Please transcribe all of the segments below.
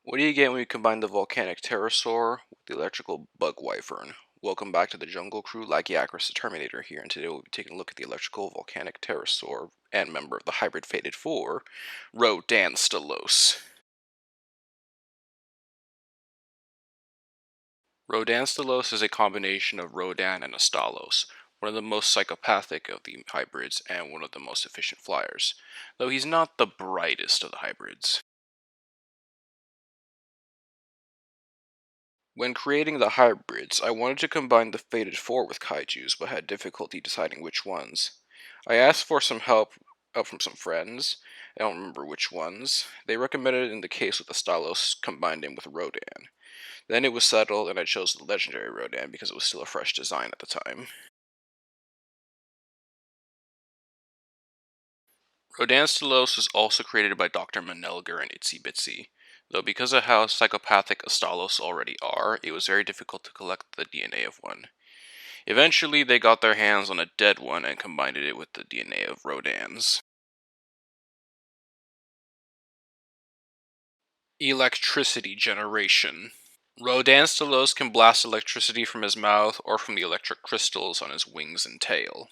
What do you get when you combine the volcanic pterosaur with the electrical bug wyvern? Welcome back to the Jungle Crew, Lachiacris the Terminator here, and today we'll be taking a look at the electrical volcanic pterosaur and member of the hybrid fated four, Rodanstalos. Rodanstalos is a combination of Rodan and Astalos, one of the most psychopathic of the hybrids and one of the most efficient flyers, though he's not the brightest of the hybrids. When creating the hybrids, I wanted to combine the Fated Four with kaijus, but had difficulty deciding which ones. I asked for some help from some friends. I don't remember which ones. They recommended in the case with the Stalos combined in with Rodan. Then it was settled, and I chose the legendary Rodan because it was still a fresh design at the time. Rodan Stalos was also created by Dr. Manelger and Itsy Bitsy, though because of how psychopathic Astalos already are, it was very difficult to collect the DNA of one. Eventually, they got their hands on a dead one and combined it with the DNA of Rodan's. Electricity generation. Rodanstalos can blast electricity from his mouth or from the electric crystals on his wings and tail.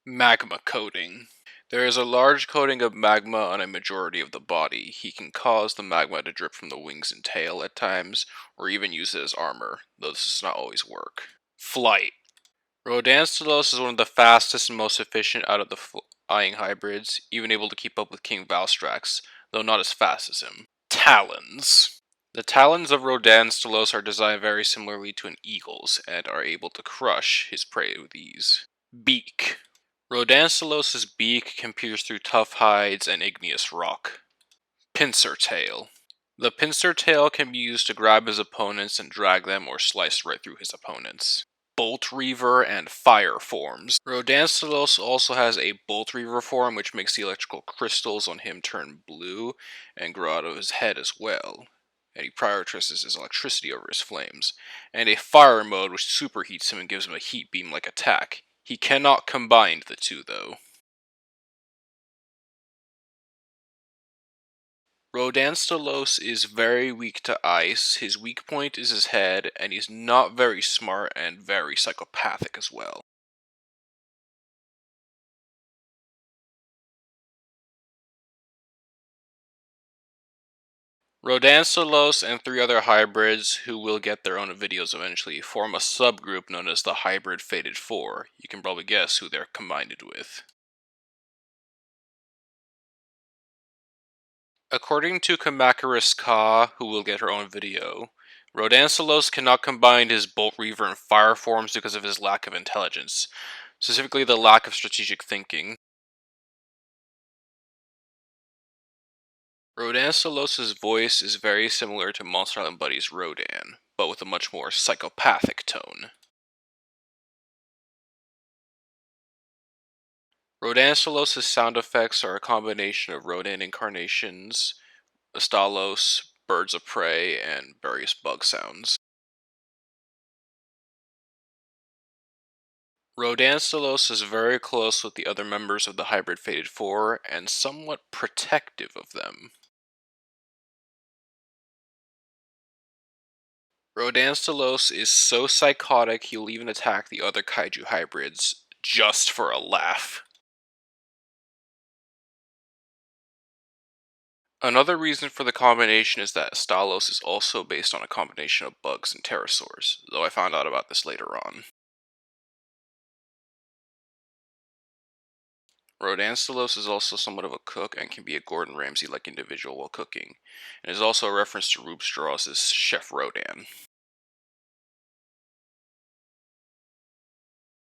Magma coating. There is a large coating of magma on a majority of the body. He can cause the magma to drip from the wings and tail at times, or even use it as armor, though this does not always work. Flight. Rodanstalos is one of the fastest and most efficient out of the flying hybrids, even able to keep up with King Valstrax, though not as fast as him. Talons. The talons of Rodanstalos are designed very similarly to an eagle's, and are able to crush his prey with ease. Beak. Rodanstalos' beak can pierce through tough hides and igneous rock. Pincer tail. The pincer tail can be used to grab his opponents and drag them or slice right through his opponents. Bolt Reaver and Fire forms. Rodanstalos also has a Bolt Reaver form, which makes the electrical crystals on him turn blue and grow out of his head as well. And he prioritizes his electricity over his flames. And a Fire mode, which superheats him and gives him a heat beam-like attack. He cannot combine the two, though. Rodanstalos is very weak to ice, his weak point is his head, and he's not very smart and very psychopathic as well. Rodanstalos and three other hybrids, who will get their own videos eventually, form a subgroup known as the Hybrid Fated Four. You can probably guess who they're combined with. According to Kamakarus Ka, who will get her own video, Rodanstalos cannot combine his Bolt Reaver and Fire forms because of his lack of intelligence, specifically the lack of strategic thinking. Rodanstalos' voice is very similar to Monster Island Buddy's Rodan, but with a much more psychopathic tone. Rodanstalos' sound effects are a combination of Rodan incarnations, Astalos, birds of prey, and various bug sounds. Rodanstalos is very close with the other members of the Hybrid Fated Four, and somewhat protective of them. Rodanstalos is so psychotic he'll even attack the other kaiju hybrids just for a laugh. Another reason for the combination is that Stalos is also based on a combination of bugs and pterosaurs, though I found out about this later on. Rodanstalos is also somewhat of a cook and can be a Gordon Ramsay-like individual while cooking, and is also a reference to Rube Strauss' Chef Rodan.